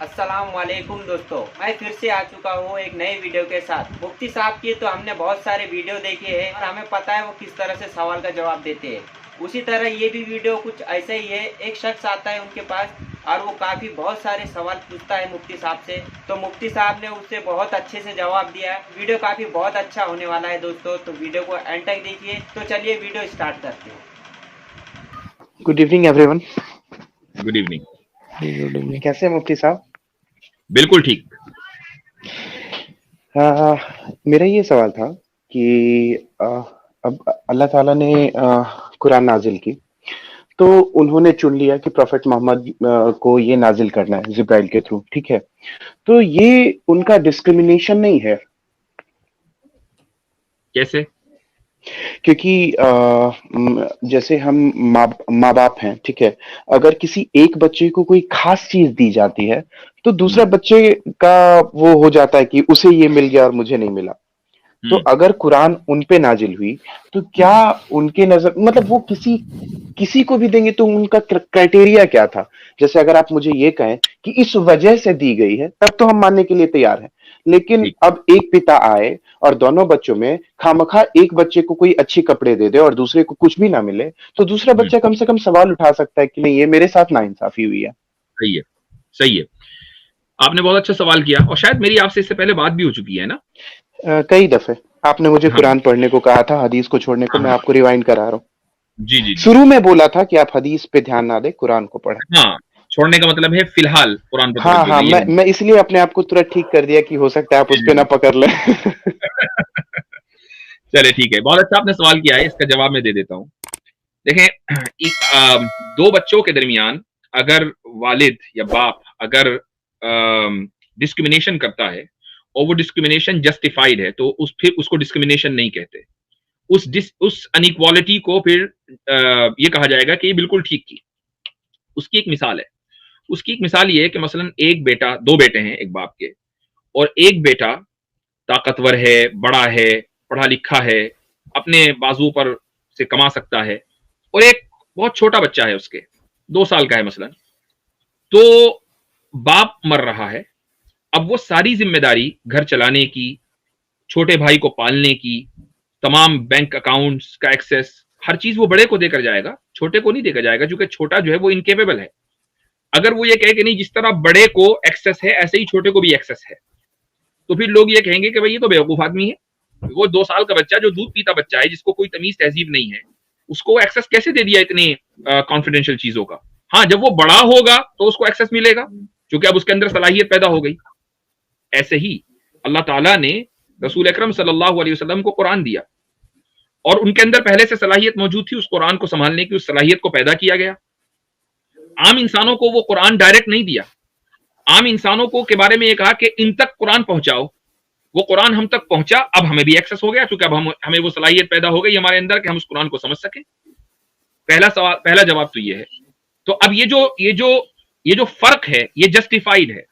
अस्सलाम वालेकुम दोस्तों, मैं फिर से आ चुका हूँ एक नए वीडियो के साथ। मुफ्ती साहब की तो हमने बहुत सारे वीडियो देखे हैं और हमें पता है वो किस तरह से सवाल का जवाब देते हैं। उसी तरह ये भी वीडियो कुछ ऐसे ही है। एक शख्स आता है उनके पास और वो काफ़ी बहुत सारे सवाल पूछता है मुफ्ती साहब से, तो मुफ्ती साहब ने उससे बहुत अच्छे से जवाब दिया। वीडियो काफ़ी बहुत अच्छा होने वाला है दोस्तों, तो वीडियो को एंड तक देखिए। तो चलिए वीडियो स्टार्ट करते हैं। Good evening everyone. Good evening. Good evening. कैसे हैं मुफ्ती साहब? बिल्कुल ठीक। मेरा ये सवाल था कि अब अल्लाह ताला ने कुरान नाजिल की, तो उन्होंने चुन लिया कि प्रोफेट मोहम्मद को ये नाजिल करना है जिब्राइल के थ्रू, ठीक है। तो ये उनका डिस्क्रिमिनेशन नहीं है? कैसे? क्योंकि जैसे हम माँ बाप हैं, ठीक है। अगर किसी एक बच्चे को कोई खास चीज दी जाती है तो दूसरा बच्चे का वो हो जाता है कि उसे ये मिल गया और मुझे नहीं मिला। तो अगर कुरान उन पे नाजिल हुई तो क्या उनके नजर मतलब वो किसी किसी को भी देंगे तो उनका क्राइटेरिया क्या था? जैसे अगर आप मुझे ये कहें कि इस वजह से दी गई है, तब तो हम मानने के लिए तैयार हैं। लेकिन अब एक पिता आए और दोनों बच्चों में खामखा एक बच्चे को कोई अच्छे कपड़े दे दे और दूसरे को कुछ भी ना मिले, तो दूसरा बच्चा कम से कम सवाल उठा सकता है कि नहीं, ये मेरे साथ नाइंसाफी हुई है। सही है, सही है। आपने बहुत अच्छा सवाल किया और शायद मेरी आपसे इससे पहले बात भी हो चुकी है ना? कई दफे आपने मुझे कुरान पढ़ने को कहा था, हदीस को छोड़ने को। मैं आपको रिवाइंड करा रहा हूँ। जी जी। शुरू में बोला था कि आप हदीस पे ध्यान ना दें, कुरान को पढ़ें। हाँ, छोड़ने का मतलब है फिलहाल कुरान पे हाँ हाँ, मैं इसलिए अपने आप को तुरंत ठीक कर दिया कि हो सकता है आप उस पे ना पकड़ लें। चले ठीक है, बहुत अच्छा आपने सवाल किया है, इसका जवाब मैं दे देता हूँ। देखें, दो बच्चों के दरमियान अगर वालिद या बाप अगर डिस्क्रिमिनेशन करता है और वो डिस्क्रिमिनेशन जस्टिफाइड है, तो फिर उसको डिस्क्रिमिनेशन नहीं कहते। उस अनइक्वालिटी को फिर ये कहा जाएगा कि ये बिल्कुल ठीक की। उसकी एक मिसाल है। उसकी एक मिसाल ये है कि मसलन एक बेटा, दो बेटे हैं एक बाप के, और एक बेटा ताकतवर है, बड़ा है, पढ़ा लिखा है, अपने बाजू पर से कमा सकता है, और एक बहुत छोटा बच्चा है, उसके 2 साल का है मसलन। तो बाप मर रहा है। अब वो सारी जिम्मेदारी घर चलाने की, छोटे भाई को पालने की, तमाम बैंक अकाउंट्स का एक्सेस, हर चीज वो बड़े को देकर जाएगा, छोटे को नहीं देकर जाएगा, क्योंकि छोटा जो है वो इनकेपेबल है। अगर वो ये कहे कि नहीं, जिस तरह बड़े को एक्सेस है ऐसे ही छोटे को भी एक्सेस है, तो फिर लोग ये कहेंगे कि भाई ये तो बेवकूफ आदमी है। वो 2 साल का बच्चा जो दूध पीता बच्चा है, जिसको कोई तमीज तहजीब नहीं है, उसको एक्सेस कैसे दे दिया इतने कॉन्फिडेंशियल चीजों का? हाँ, जब वो बड़ा होगा तो उसको एक्सेस मिलेगा, क्योंकि अब उसके अंदर सलाहियत पैदा हो गई। ऐसे ही अल्लाह ताला ने रसूल अकरम सल्लल्लाहु अलैहि वसल्लम को कुरान दिया, और उनके अंदर पहले से सलाहियत मौजूद थी उस कुरान को संभालने की, उस सलाहियत को पैदा किया गया। आम इंसानों को वो कुरान डायरेक्ट नहीं दिया। आम इंसानों को के बारे में ये कहा कि इन तक कुरान पहुंचाओ। वो कुरान हम तक पहुंचा, अब हमें भी एक्सेस हो गया, क्योंकि अब हमें वो सलाहियत पैदा हो गई हमारे अंदर कि हम उस कुरान को समझ सकें। पहला जवाब तो ये है। तो अब ये जो फर्क है, ये जस्टिफाइड है,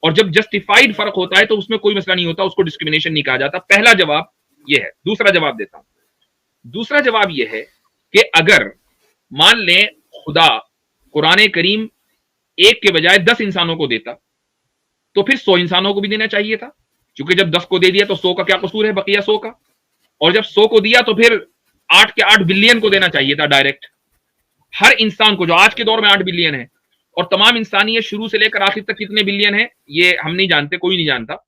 और जब जस्टिफाइड फर्क होता है तो उसमें कोई मसला नहीं होता, उसको डिस्क्रिमिनेशन नहीं कहा जाता। पहला जवाब ये है। दूसरा जवाब देता हूं। दूसरा जवाब ये है कि अगर मान लें खुदा कुरान करीम एक के बजाय 10 इंसानों को देता, तो फिर 100 इंसानों को भी देना चाहिए था, क्योंकि जब 10 को दे दिया तो 100 का क्या कसूर है, बकिया 100 का। और जब 100 को दिया तो फिर 8 के 8 बिलियन को देना चाहिए था डायरेक्ट, हर इंसान को, जो आज के दौर में 8 बिलियन है। और तमाम इंसानियत शुरू से लेकर आखिर तक कितने बिलियन है ये हम नहीं जानते, कोई नहीं जानता,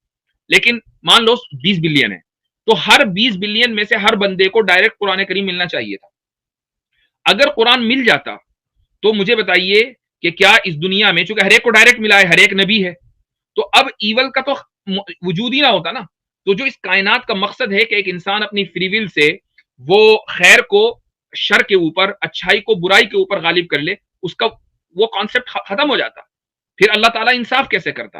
लेकिन मान लो 20 बिलियन है, तो हर 20 बिलियन में से हर बंदे को डायरेक्ट कुरान करीम मिलना चाहिए था। अगर कुरान मिल जाता तो मुझे बताइए कि क्या इस दुनिया में, चूंकि हर एक को डायरेक्ट मिला है, हर एक नबी है, तो अब ईवल का तो वजूद ही ना होता ना। तो जो इस कायनात का मकसद है कि एक इंसान अपनी फ्री विल से वो खैर को शर के ऊपर, अच्छाई को बुराई के ऊपर गालिब कर ले, उसका वो कॉन्सेप्ट खत्म हो जाता। फिर अल्लाह ताला इंसाफ कैसे करता?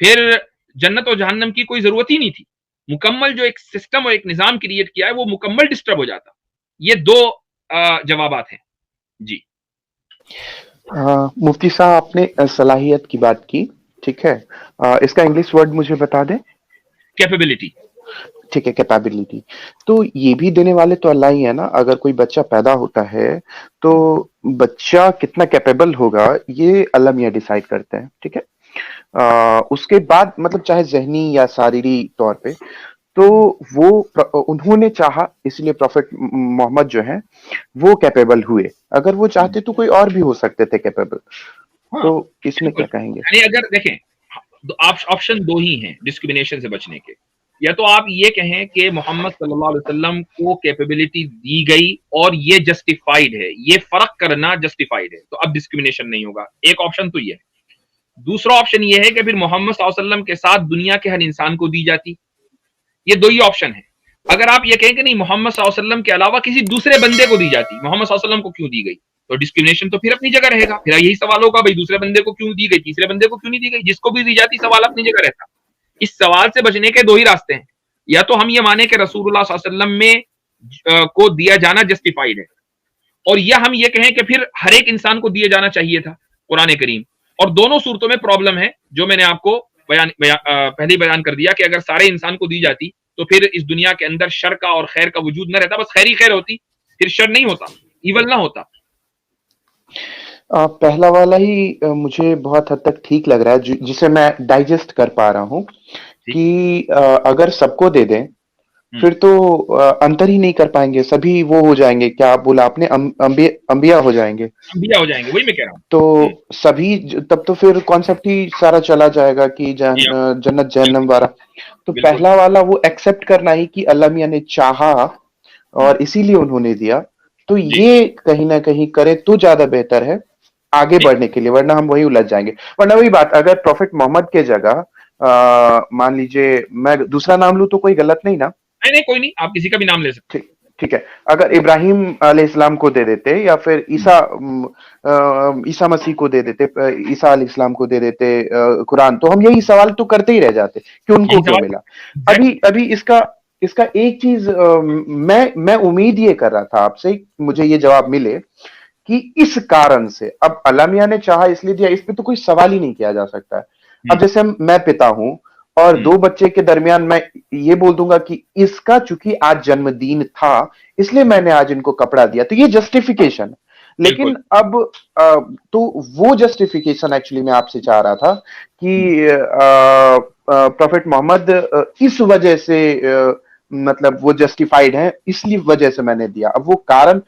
फिर जन्नत और जहन्नम की कोई जरूरत ही नहीं थी। मुकम्मल जो एक सिस्टम और एक निजाम क्रिएट किया है वो मुकम्मल डिस्टर्ब हो जाता। ये दो जवाबात हैं जी। मुफ्ती साहब, आपने सलाहियत की बात की, ठीक है। इसका इंग्लिश वर्ड मुझे बता दें। कैपेबिलिटी। ठीक है, कैपेबिलिटी। तो ये भी देने वाले तो अल्लाह ही है ना। अगर कोई बच्चा पैदा होता है तो बच्चा कितना कैपेबल होगा ये अल्लाह मियां डिसाइड करते हैं, ठीक है। उसके बाद मतलब चाहे जहनी या शारीरिक तौर पे, तो उन्होंने चाहा, इसलिए प्रॉफिट मोहम्मद जो है वो कैपेबल हुए। अगर वो चाहते तो कोई और भी हो सकते थे कैपेबल। हाँ, तो इसमें बिल्कुल। क्या कहेंगे? यानी अगर देखें, ऑप्शन दो ही हैं डिस्क्रिमिनेशन से बचने के। या तो आप ये कहें कि मोहम्मद सल्लल्लाहु अलैहि वसल्लम को कैपेबिलिटी दी गई और ये जस्टिफाइड है, ये फर्क करना जस्टिफाइड है, तो अब डिस्क्रिमिनेशन नहीं होगा। एक ऑप्शन तो ये है। दूसरा ऑप्शन ये है कि फिर मोहम्मद सल्लल्लाहु अलैहि वसल्लम के साथ दुनिया के हर इंसान को दी जाती। ये दो ही ऑप्शन है। अगर आप ये कहें कि नहीं, मोहम्मद सल्लल्लाहु अलैहि वसल्लम के अलावा किसी दूसरे बंदे को दी जाती, मोहम्मद सल्लल्लाहु अलैहि वसल्लम को क्यों दी गई, तो डिस्क्रिमिनेशन तो फिर अपनी जगह रहेगा। फिर यही सवाल होगा, भाई दूसरे बंदे को क्यों दी गई, तीसरे बंदे को क्यों नहीं दी गई? जिसको भी दी जाती सवाल अपनी जगह रहता। इस सवाल से बचने के दो ही रास्ते हैं। या तो हम ये माने कि रसूलुल्लाह सल्लल्लाहु अलैहि वसल्लम में को दिया जाना जस्टिफाइड है, और या हम ये कहें कि फिर हर एक इंसान को दिया जाना चाहिए था कुरान करीम। और दोनों सूरतों में प्रॉब्लम है, जो मैंने आपको पहले ही बयान कर दिया कि अगर सारे इंसान को दी जाती तो फिर इस दुनिया के अंदर शर का और खैर का वजूद न रहता, बस खैर ही खैर होती, फिर शर नहीं होता, इवल ना होता। पहला वाला ही मुझे बहुत हद तक ठीक लग रहा है, जिसे मैं डाइजेस्ट कर पा रहा हूँ कि अगर सबको दे दें फिर तो अंतर ही नहीं कर पाएंगे, सभी वो हो जाएंगे, क्या आप बोला आपने, अंबिया हो जाएंगे, अंबिया हो जाएंगे, वही मैं कह रहा हूँ। तो सभी तब तो फिर कॉन्सेप्ट ही सारा चला जाएगा कि जन्नत जहन्नम वाला। तो पहला वाला वो एक्सेप्ट करना ही कि अल्लाह मियां ने चाहा और इसीलिए उन्होंने दिया, तो ये कहीं ना कहीं करे तो ज्यादा बेहतर है आगे बढ़ने के लिए, वरना हम वही उलझ जाएंगे। वरना वही बात, अगर प्रॉफिट मोहम्मद के जगह मान लीजिए मैं दूसरा नाम लूं तो कोई गलत नहीं ना? नहीं, कोई नहीं, आप किसी का भी नाम ले सकते। ठीक है, अगर इब्राहिम अलैहिस्सलाम को दे देते या फिर ईसा मसीह को दे देते, ईसा अलैहिस्सलाम को दे देते कुरान, तो हम यही सवाल तो करते ही रह जाते कि उनको क्यों मिला। अभी इसका एक चीज मैं उम्मीद ये कर रहा था आपसे, मुझे ये जवाब मिले कि इस कारण से, अब अल्लाह मियां ने चाहा इसलिए दिया, इस पे तो कोई सवाल ही नहीं किया जा सकता है। अब जैसे मैं पिता हूं और दो बच्चे के दरमियान मैं ये बोल दूंगा कि इसका चूंकि आज जन्मदिन था इसलिए मैंने आज इनको कपड़ा दिया, तो ये जस्टिफिकेशन। लेकिन अब तो वो जस्टिफिकेशन एक्चुअली मैं आपसे चाह रहा था कि प्रॉफिट मोहम्मद इस वजह से मतलब वो जस्टिफाइड है, इसलिए वजह से मैंने दिया। अब वो कारण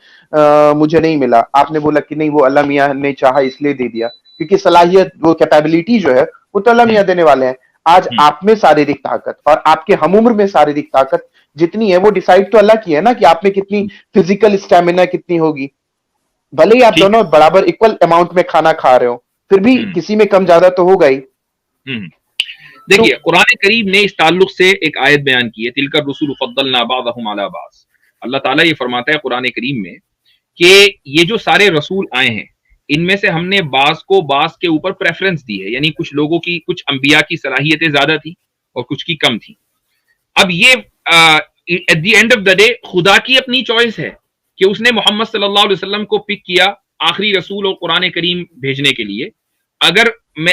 मुझे नहीं मिला, आपने बोला कि नहीं वो अल्लाह मियां ने चाहा इसलिए दे दिया, क्योंकि सलाहियत, वो कैपेबिलिटी जो है वो तो अल्लाह मियां देने वाले हैं। आज आप में शारीरिक ताकत और आपके हम उम्र में शारीरिक ताकत जितनी है वो डिसाइड तो अल्लाह की है ना, कि आप में कितनी फिजिकल स्टेमिना कितनी होगी। भले ही आप दोनों बराबर इक्वल अमाउंट में खाना खा रहे हो, फिर भी किसी में कम ज्यादा तो होगा ही। देखिए, कुरान करीम ने इस ताल्लुक से एक आयत बयान की है, तिलकर रसूल फद्दलना बाज़हुम अला बाज़। अल्लाह ताला ये फरमाता है कुरान करीम में कि ये जो सारे रसूल आए हैं, इनमें से हमने बास को बास के ऊपर प्रेफरेंस दी है, यानी कुछ लोगों की, कुछ अंबिया की सलाहियतें ज्यादा थी और कुछ की कम थी। अब ये at the end of the day खुदा की अपनी चॉइस है कि उसने मोहम्मद सल्लल्लाहु अलैहि वसल्लम को पिक किया आखिरी रसूल और कुरान करीम भेजने के लिए। अगर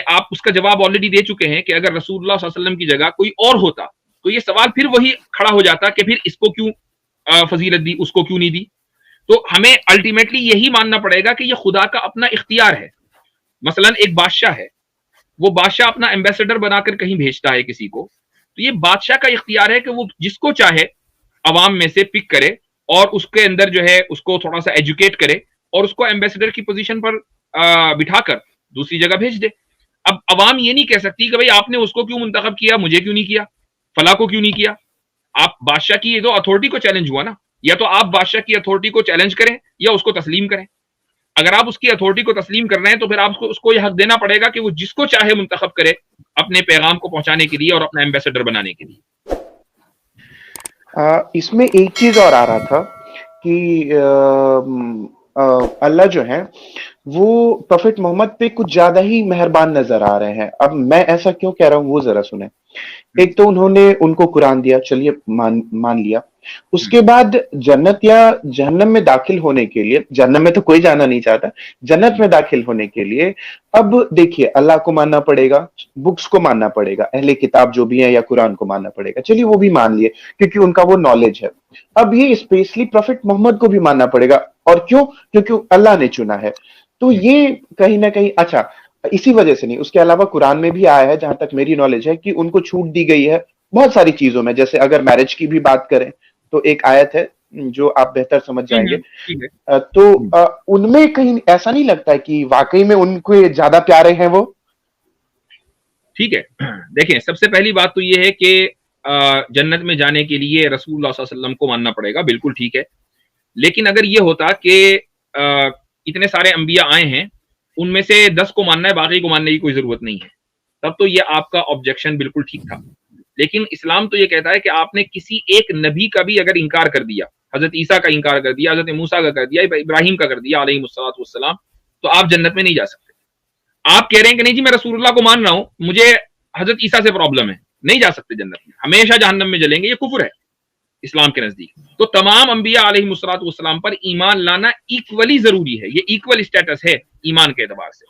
आप उसका जवाब ऑलरेडी दे चुके हैं कि अगर रसूलुल्लाह सल्लल्लाहु अलैहि वसल्लम की जगह कोई और होता तो ये सवाल फिर वही खड़ा हो जाता कि फिर इसको क्यों फजीलत दी, उसको क्यों नहीं दी। तो हमें अल्टीमेटली यही मानना पड़ेगा कि ये खुदा का अपना इख्तियार है। मसलन एक बादशाह है, वो बादशाह अपना एम्बेसडर बनाकर कहीं भेजता है किसी को, तो ये बादशाह का इख्तियार है कि वो जिसको चाहे अवाम में से पिक करे और उसके अंदर जो है उसको थोड़ा सा एजुकेट करे और उसको एम्बेसडर की पोजीशन पर बिठाकर दूसरी जगह भेज दे। अब अवाम ये नहीं कह सकती कि भाई आपने उसको क्यों मुंतखब किया, मुझे क्यों नहीं किया, फला को क्यों नहीं किया। आप बादशाह की ये तो अथॉरिटी को चैलेंज हुआ ना, या तो आप बादशाह की अथॉरिटी को चैलेंज करें या उसको तस्लीम करें। अगर आप उसकी अथॉरिटी को तस्लीम कर रहे हैं तो फिर आपको उसको यह हक देना पड़ेगा कि वो जिसको चाहे मुंतखब करे अपने पैगाम को पहुंचाने के लिए और अपना एम्बेसडर बनाने के लिए। इसमें एक चीज और आ रहा था कि अल्लाह जो है वो प्रॉफिट मोहम्मद पे कुछ ज्यादा ही मेहरबान नजर आ रहे हैं। अब मैं ऐसा क्यों कह रहा हूं वो जरा सुने। एक तो उन्होंने उनको कुरान दिया, चलिए मान लिया। उसके बाद जन्नत या जहन्नम में दाखिल होने के लिए, जहन्नम में तो कोई जाना नहीं चाहता, जन्नत में दाखिल होने के लिए अब देखिए अल्लाह को मानना पड़ेगा, बुक्स को मानना पड़ेगा, अहले किताब जो भी है या कुरान को मानना पड़ेगा। चलिए वो भी मान लिए क्योंकि उनका वो नॉलेज है। अब ये स्पेशली प्रॉफिट मोहम्मद को भी मानना पड़ेगा, और क्यों? क्योंकि अल्लाह ने चुना है। तो ये कहीं ना कहीं अच्छा, इसी वजह से नहीं, उसके अलावा कुरान में भी आया है, जहां तक मेरी नॉलेज है, कि उनको छूट दी गई है बहुत सारी चीजों में। जैसे अगर मैरिज की भी बात करें तो एक आयत है जो आप बेहतर समझ जाएंगे। ठीक है। तो उनमें कहीं ऐसा नहीं लगता है कि वाकई में उनको ज्यादा प्यारे हैं वो? ठीक है, देखिए सबसे पहली बात तो ये है कि जन्नत में जाने के लिए रसूलुल्लाह सल्लल्लाहु अलैहि वसल्लम को मानना पड़ेगा, बिल्कुल ठीक है। लेकिन अगर ये होता कि इतने सारे अंबिया आए हैं, उनमें से 10 को मानना है, बाकी को मानने की कोई जरूरत नहीं है, तब तो ये आपका ऑब्जेक्शन बिल्कुल ठीक था। लेकिन इस्लाम तो ये कहता है कि आपने किसी एक नबी का भी अगर इनकार कर दिया, हजरत ईसा का इनकार कर दिया, हजरत मूसा का कर दिया, इब्राहिम का कर दिया अलैहिस्सलातु वस्सलाम, तो आप जन्नत में नहीं जा सकते। आप कह रहे हैं कि नहीं जी मैं रसूलुल्लाह को मान रहा हूं, मुझे हजरत ईसा से प्रॉब्लम है, नहीं जा सकते जन्नत में, हमेशा जहन्नम में जलेंगे, ये कुफर है इस्लाम के नजदीक। तो तमाम अंबिया अलैहिस्सलातु वस्सलाम पर ईमान लाना इक्वली जरूरी है, ये इक्वल स्टेटस है ईमान के एतबार से।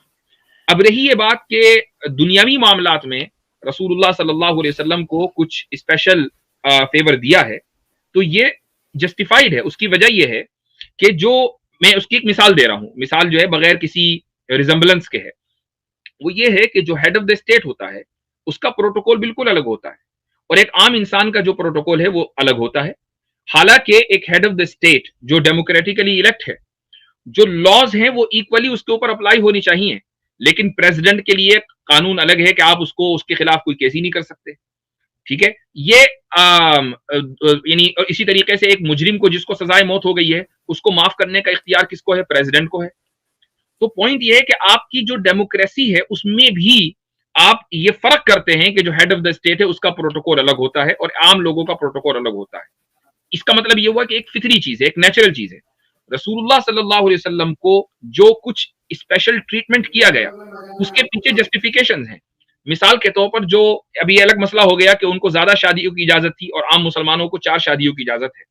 अब रही ये बात कि दुनियावी मामलात में रसूलुल्लाह सल्लल्लाहु अलैहि वसल्लम को कुछ स्पेशल फेवर दिया है, तो ये जस्टिफाइड है। उसकी वजह यह है कि जो मैं उसकी एक मिसाल दे रहा हूं, मिसाल जो है बगैर किसी रिजेंबलेंस के है, वो ये है कि जो हेड ऑफ द स्टेट होता है उसका प्रोटोकॉल बिल्कुल अलग होता है, और एक आम इंसान का जो प्रोटोकॉल है वो अलग होता है। हालांकि एक हेड ऑफ द स्टेट जो डेमोक्रेटिकली इलेक्ट है, जो लॉज हैं वो इक्वली उसके ऊपर अप्लाई होनी चाहिए, लेकिन प्रेसिडेंट के लिए कानून अलग है कि आप उसको उसके खिलाफ कोई केस ही नहीं कर सकते। ठीक है, ये यानी इसी तरीके से एक मुजरिम को जिसको सजाए मौत हो गई है, उसको माफ करने का इख्तियार किसको है? प्रेसिडेंट को है। तो पॉइंट ये है कि आपकी जो डेमोक्रेसी है उसमें भी आप ये फर्क करते हैं कि जो हेड ऑफ द स्टेट है उसका प्रोटोकॉल अलग होता है और आम लोगों का प्रोटोकॉल अलग होता है। इसका मतलब ये हुआ कि एक फितरी चीज है, एक नेचुरल चीज है। रसूलुल्लाह सल्लल्लाहु अलैहि वसल्लम को जो कुछ स्पेशल ट्रीटमेंट किया गया, उसके पीछे जस्टिफिकेशन है। मिसाल के तौर पर जो अभी अलग मसला हो गया कि उनको ज्यादा शादियों की इजाजत थी और आम मुसलमानों को 4 शादियों की इजाजत है।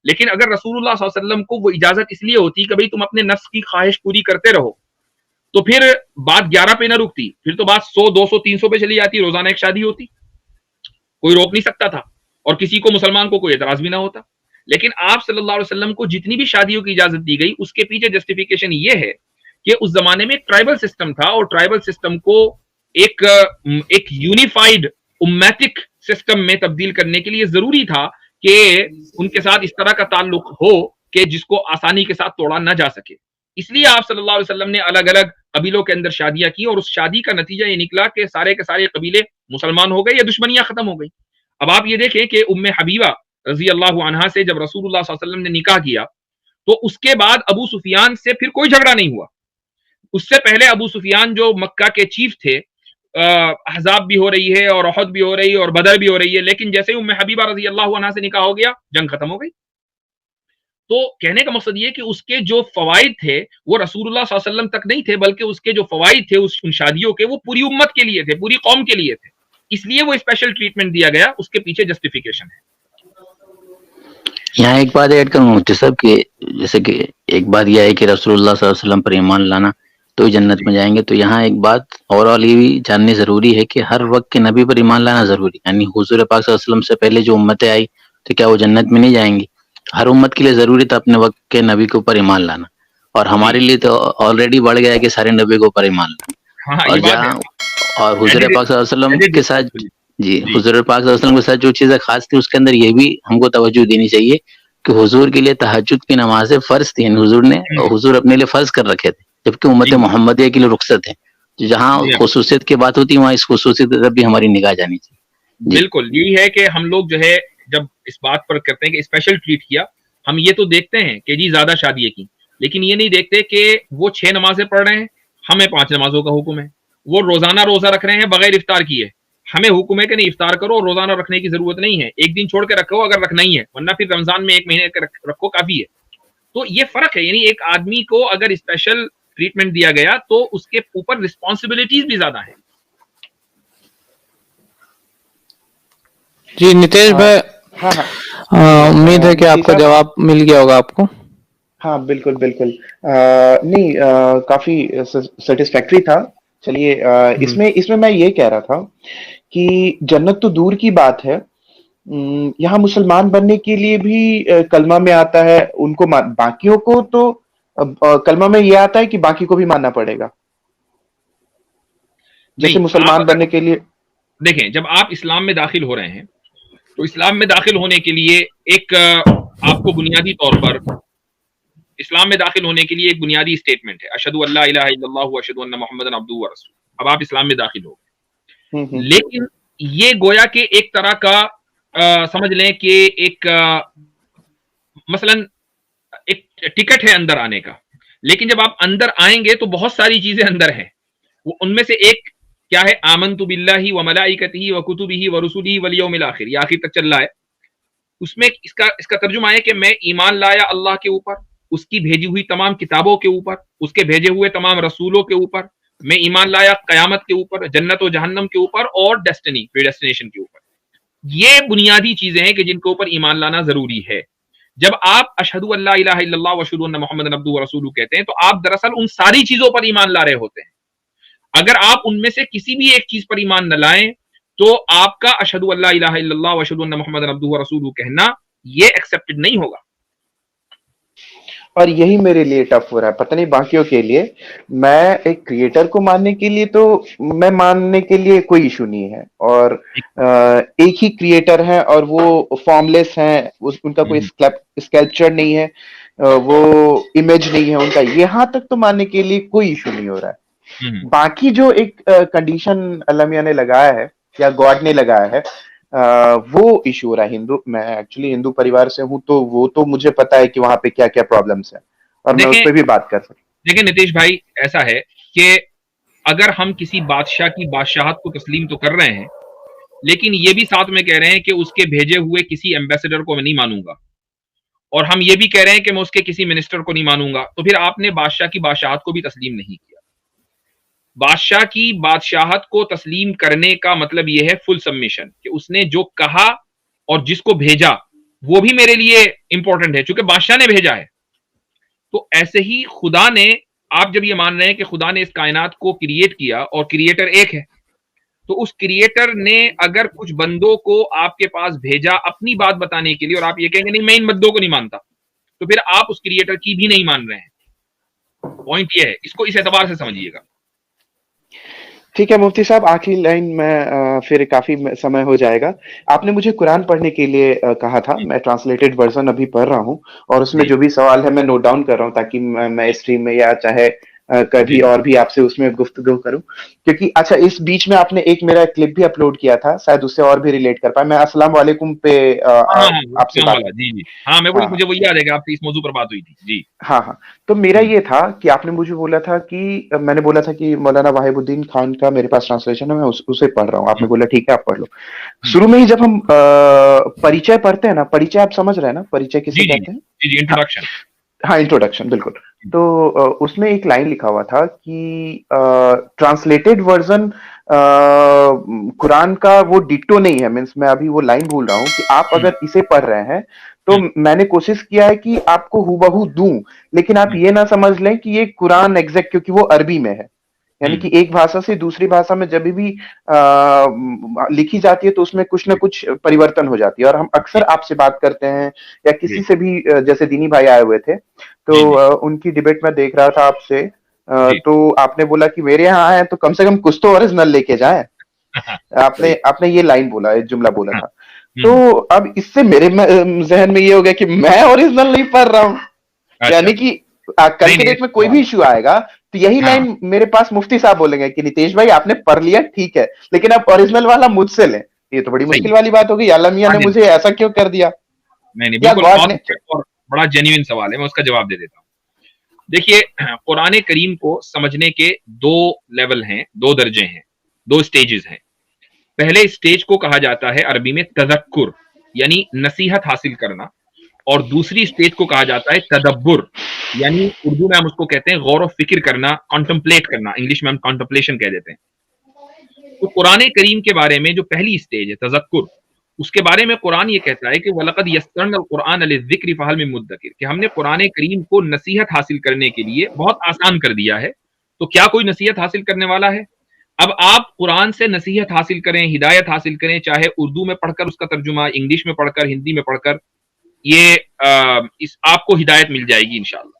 लेकिन अगर रसूलुल्लाह सल्लल्लाहु अलैहि वसल्लम को वो इजाजत इसलिए होती कि भाई तुम अपने नफ्स की ख्वाहिश पूरी करते रहो, तो फिर बात 11 पे ना रुकती, फिर तो बात 100, 200, 300 पे चली जाती, रोजाना एक शादी होती, कोई रोक नहीं सकता था और किसी को मुसलमान को कोई एतराज भी ना होता। लेकिन आप सल्लल्लाहु अलैहि वसल्लम को जितनी भी शादियों की इजाजत दी गई, उसके पीछे जस्टिफिकेशन ये है कि उस जमाने में एक ट्राइबल सिस्टम था और ट्राइबल सिस्टम को एक यूनिफाइड उम्मैटिक सिस्टम में तब्दील करने के लिए जरूरी था कि उनके साथ इस तरह का ताल्लुक हो कि जिसको आसानी के साथ तोड़ा ना जा सके। इसलिए आप सल्लल्लाहु अलैहि वसल्लम ने अलग अलग कबीलों के अंदर शादियां की और उस शादी का नतीजा ये निकला कि सारे के सारे कबीले मुसलमान हो गए या दुश्मनियां खत्म हो गई। अब आप ये देखें कि उम्मे हबीबा रजी अल्लाह अन्हा से जब रसूलुल्लाह सल्लल्लाहु अलैहि वसल्लम ने निकाह किया, तो उसके बाद अबू सुफियान से फिर कोई झगड़ा नहीं हुआ। उससे पहले अबू सुफियान जो मक्का के चीफ थे, अहजाब भी हो रही है और उहद भी हो रही है और बदर भी हो रही है, लेकिन जैसे ही उम्मे हबीबा रजी अल्लाह अन्हा से निकाह हो गया, जंग खत्म हो गई। तो कहने का मकसद ये कि उसके जो फवाइद थे वो रसूलुल्लाह सल्लल्लाहु अलैहि वसल्लम तक नहीं थे, बल्कि उसके जो फवाइद थे उन शादियों के, वो पूरी उम्मत के लिए थे, पूरी कौम के लिए थे। इसलिए वो स्पेशल ट्रीटमेंट दिया गया, उसके पीछे जस्टिफिकेशन है। यहाँ एक बात ऐड करूँ मुफ्ती साहब कि जैसे कि एक बात यह है कि रसूलुल्लाह सल्लल्लाहु अलैहि वसल्लम पर ईमान लाना तो जन्नत में जाएंगे, तो यहाँ एक बात ओवरऑल ये भी जाननी जरूरी है कि हर वक्त के नबी पर ईमान लाना जरूरी, यानी हुजूर पाक सल्लल्लाहु अलैहि वसल्लम से पहले जो उम्मतें आई तो क्या वो जन्नत में नहीं जाएंगी? हर उम्मत के लिए जरूरी था अपने वक्त के नबी के ऊपर ईमान लाना, और हमारे लिए तो ऑलरेडी बढ़ गया है कि सारे नबी के ऊपर ईमान लाना। हाँ, और जहाँ और हुजूर पाक सल्लल्लाहु अलैहि वसल्लम के साथ जी हुजूर पाक सल्लल्लाहु अलैहि वसल्लम के साथ जो चीजें खास थी उसके अंदर ये भी हमको तवज्जो देनी चाहिए कि हुजूर के लिए तहज्जुद की नमाजें फर्ज थी, हुजूर अपने लिए फर्ज कर रखे थे, जबकि उम्मत मोहम्मदिया के लिए रुखसत है। जहाँ खुसूसियत की बात होती है वहाँ इस खुसूसियत की तरफ भी हमारी निगाह जानी चाहिए। बिल्कुल, यही है कि हम लोग जो है जब इस बात पर करते हैं कि स्पेशल ट्रीट किया, हम ये तो देखते हैं कि जी ज्यादा शादी की, लेकिन ये नहीं देखते कि वो 6 नमाजें पढ़ रहे हैं, हमें 5 नमाजों का हुक्म है। वो रोजाना रोजा रख रहे हैं बगैर इफ्तार किए, हमें हुक्म है कि नहीं इफ्तार करो और रोजाना रखने की जरूरत नहीं है, एक दिन छोड़ के रखो अगर रखना ही है, वरना फिर रमजान में 1 महीने रखो काफी है। तो ये फर्क है, यानी एक आदमी को अगर स्पेशल ट्रीटमेंट दिया गया तो उसके ऊपर रिस्पॉन्सिबिलिटीज भी ज्यादा है। जी नितेश भाई, उम्मीद है कि आपका जवाब मिल गया होगा आपको। हाँ बिल्कुल बिल्कुल, नहीं काफी सेटिस्फैक्टरी था। चलिए, इसमें मैं ये कह रहा था कि जन्नत तो दूर की बात है, यहाँ मुसलमान बनने के लिए भी कलमा में आता है उनको बाकियों को तो कलमा में ये आता है कि बाकी को भी मानना पड़ेगा। जैसे नहीं, मुसलमान आप अगर बनने के लिए। देखें, जब आप इस्लाम में दाखिल हो रहे हैं तो इस्लाम में दाखिल होने के लिए एक आपको बुनियादी तौर पर इस्लाम में दाखिल होने के लिए एक बुनियादी स्टेटमेंट है, अशहदु अल्ला इलाहा इल्लल्लाह व अशहदु अन्ना मुहम्मदन अब्दुहु व रसूलुहु। अब आप इस्लाम में दाखिल हो गए, हम्म। लेकिन ये गोया के एक तरह का समझ लें कि एक मसलन एक टिकट है अंदर आने का, लेकिन जब आप अंदर आएंगे तो बहुत सारी चीजें अंदर हैं। वो उनमें से एक क्या है, आमनतु बिल्लाहि व मलाइकतिही व कुतुबिही व रुसुलिही वल यौमिल आखिर, ये आखिर तक चल रहा है। उसमें इसका तर्जुमा है कि मैं ईमान लाया अल्लाह के ऊपर, उसकी भेजी हुई तमाम किताबों के ऊपर, उसके भेजे हुए तमाम रसूलों के ऊपर। मैं ईमान लाया कयामत के ऊपर, जन्नत और जहन्नम के ऊपर, और डेस्टिनी प्रीडेस्टिनेशन के ऊपर। ये बुनियादी चीजें हैं कि जिनके ऊपर ईमान लाना जरूरी है। जब आप अशहदु अल्ला इलाहा इल्लल्लाह व अशहदु अन्ना मुहम्मदन अब्दुहु व रसूलुहु कहते हैं तो आप दरअसल उन सारी चीजों पर ईमान ला रहे होते हैं। अगर आप उनमें से किसी भी एक चीज पर ईमान न लाएं तो आपका अशहदु अल्ला इलाहा इल्लल्लाह व अशहदु अन्ना मुहम्मदन अब्दुहु व रसूलुहु कहना ये एक्सेप्टेड नहीं होगा। और यही मेरे लिए टफ हो रहा है, पता नहीं बाकियों के लिए। मैं एक क्रिएटर को मानने के लिए तो मैं मानने के लिए कोई इशू नहीं है, और एक ही क्रिएटर है और वो फॉर्मलेस हैं, उनका कोई स्कल्पचर नहीं है, वो इमेज नहीं है उनका, यहाँ तक तो मानने के लिए कोई इशू नहीं हो रहा है। बाकी जो एक कंडीशन अल्लाह मियां ने लगाया है या गॉड ने लगाया है, वो इशू हो रहा है। मैं एक्चुअली हिंदू परिवार से हूं, तो वो तो मुझे पता है कि वहां पे क्या क्या प्रॉब्लम्स है, और मैं उस पर भी बात कर सकता हूँ। देखिए नीतीश भाई, ऐसा है कि अगर हम किसी बादशाह की बादशाहत को तस्लीम तो कर रहे हैं, लेकिन ये भी साथ में कह रहे हैं कि उसके भेजे हुए किसी एम्बेसडर को मैं नहीं मानूंगा, और हम ये भी कह रहे हैं कि मैं उसके किसी मिनिस्टर को नहीं मानूंगा, तो फिर आपने बादशाह की बादशाहत को भी तस्लीम नहीं किया। बादशाह की बादशाहत को तस्लीम करने का मतलब यह है फुल सबमिशन, कि उसने जो कहा और जिसको भेजा वो भी मेरे लिए इंपॉर्टेंट है, क्योंकि बादशाह ने भेजा है। तो ऐसे ही खुदा ने, आप जब ये मान रहे हैं कि खुदा ने इस कायनात को क्रिएट किया और क्रिएटर एक है, तो उस क्रिएटर ने अगर कुछ बंदों को आपके पास भेजा अपनी बात बताने के लिए, और आप ये कहेंगे नहीं मैं इन बंदों को नहीं मानता, तो फिर आप उस क्रिएटर की भी नहीं मान रहे हैं। पॉइंट ये है, इसको इस एतबार से समझिएगा। ठीक है मुफ्ती साहब, आखिरी लाइन में फिर काफी समय हो जाएगा। आपने मुझे कुरान पढ़ने के लिए कहा था, मैं ट्रांसलेटेड वर्जन अभी पढ़ रहा हूँ, और उसमें जो भी सवाल है मैं नोट डाउन कर रहा हूँ, ताकि मैं स्ट्रीम में या चाहे कभी और भी आपसे उसमें गुफ्तगू करूं। क्योंकि अच्छा, इस बीच में आपने एक मेरा क्लिप भी अपलोड किया था, शायद उससे और भी रिलेट कर पाए। मैं अस्सलाम वालेकुम पे आपसे बात, जी जी हाँ, मुझे वो याद है कि आपसे इस मौजू पर बात हुई थी जी। हाँ, तो मेरा ये था कि आपने मुझे बोला था कि मैंने बोला था कि मौलाना वाहिबुद्दीन खान का मेरे पास ट्रांसलेशन है, मैं उसे पढ़ रहा हूँ। आपने बोला ठीक है आप पढ़ लो। शुरू में ही जब हम परिचय पढ़ते हैं ना, परिचय आप समझ रहे हैं ना, परिचय किसे कहते हैं? जी, इंट्रोडक्शन। हाँ, इंट्रोडक्शन, बिल्कुल। तो उसमें एक लाइन लिखा हुआ था कि ट्रांसलेटेड वर्जन कुरान का वो डिट्टो नहीं है। मीन्स मैं अभी वो लाइन भूल रहा हूँ कि आप अगर इसे पढ़ रहे हैं तो मैंने कोशिश किया है कि आपको हूबहू दूं, लेकिन आप ये ना समझ लें कि ये कुरान एग्जैक्ट, क्योंकि वो अरबी में है। यानी कि एक भाषा से दूसरी भाषा में जब भी लिखी जाती है तो उसमें कुछ ना कुछ परिवर्तन हो जाती है। और हम अक्सर आपसे बात करते हैं या किसी से भी, जैसे दीनी भाई आए हुए थे तो उनकी डिबेट में देख रहा था आपसे, तो आपने बोला कि मेरे यहाँ आए तो कम से कम कुछ तो ओरिजिनल लेके जाएं। आपने ये लाइन बोला, ये जुमला बोला था। तो अब इससे मेरे जहन में ये हो गया कि मैं ओरिजिनल नहीं पढ़ रहा हूँ। यानी कि कल के डेट में कोई भी इश्यू आएगा तो यही लाइन मेरे पास मुफ्ती साहब बोलेंगे कि नितेश भाई आपने पढ़ लिया ठीक है, लेकिन आप ओरिजिनल वाला मुझसे लें। ये तो बड़ी मुश्किल वाली बात हो गई। अल्लाह मियां ने मुझे ऐसा क्यों कर दिया? नहीं, बिल्कुल, और बड़ा जेन्युइन सवाल है, मैं उसका जवाब दे देता हूँ। देखिए, कुरान करीम को समझने के दो लेवल हैं, दो दर्जे हैं, दो स्टेजेस हैं। पहले स्टेज को कहा जाता है अरबी में तज़क्कुर, यानी नसीहत हासिल करना, और दूसरी स्टेज को कहा जाता है तदब्बुर, यानी उर्दू में हम उसको कहते हैं गौर फिक्र करना, कॉन्टम्पलेट करना, इंग्लिश में हम कॉन्टम्पलेशन कह देते हैं। तो कुरान करीम के बारे में जो पहली स्टेज है तज़क्कुर, उसके बारे में कुरान ये कहता है कि वलक़द यस्सरनल कुरान लिज़्ज़िक्रि फ़हल मिन मुद्दकिर, कि हमने कुरान करीम को नसीहत हासिल करने के लिए बहुत आसान कर दिया है। तो क्या कोई नसीहत हासिल करने वाला है? अब आप कुरान से नसीहत हासिल करें, हिदायत हासिल करें, चाहे उर्दू में पढ़कर उसका तर्जुमा, इंग्लिश में पढ़कर, हिंदी में पढ़कर, ये इस आपको हिदायत मिल जाएगी इंशाअल्लाह।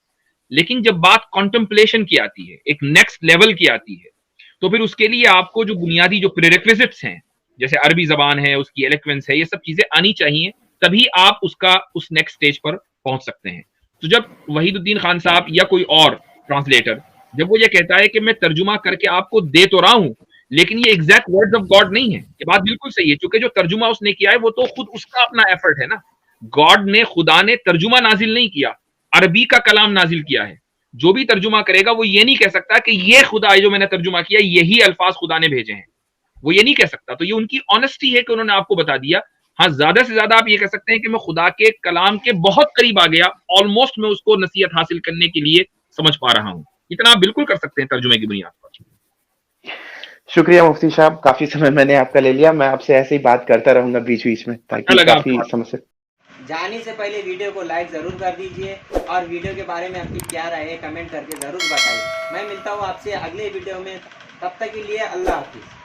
लेकिन जब बात कॉन्टेम्पलेशन की आती है, एक नेक्स्ट लेवल की आती है, तो फिर उसके लिए आपको जो बुनियादी जो प्रेरेक्विजिट्स हैं, जैसे अरबी जबान है, उसकी एलोक्वेंस है, ये सब चीजें आनी चाहिए, तभी आप उसका उस नेक्स्ट स्टेज पर पहुंच सकते हैं। तो जब वहीदुद्दीन खान साहब या कोई और ट्रांसलेटर जब वो ये कहता है कि मैं तर्जुमा करके आपको दे तो रहा हूं, लेकिन ये एग्जैक्ट वर्ड्स ऑफ गॉड नहीं है, ये बात बिल्कुल सही है, क्योंकि जो तर्जुमा उसने किया है वो तो खुद उसका अपना एफर्ट है ना। गॉड ने, खुदा ने तर्जुमा नाजिल नहीं किया, अरबी का कलाम नाजिल किया है। जो भी तर्जुमा करेगा वो ये नहीं कह सकता कि ये खुदा है जो मैंने तर्जुमा किया, यही अल्फाज खुदा ने भेजे हैं, वो ये नहीं कह सकता। तो ये उनकी ऑनेस्टी है कि उन्होंने आपको बता दिया। हाँ, ज्यादा से ज्यादा आप ये कह सकते हैं कि मैं खुदा के कलाम के बहुत करीब आ गया, ऑलमोस्ट मैं उसको नसीहत हासिल करने के लिए समझ पा रहा हूं। इतना आप बिल्कुल कर सकते हैं तर्जुमे की बुनियाद पर। शुक्रिया मुफ्ती साहब, काफी समय मैंने आपका ले लिया। मैं आपसे ऐसे ही बात करता रहूंगा बीच बीच में, ताकि काफी समझ सके। जाने से पहले वीडियो को लाइक जरूर कर दीजिए और वीडियो के बारे में आपकी क्या राय है कमेंट करके जरूर बताइए। मैं मिलता हूँ आपसे अगले वीडियो में, तब तक के लिए अल्लाह हाफिज।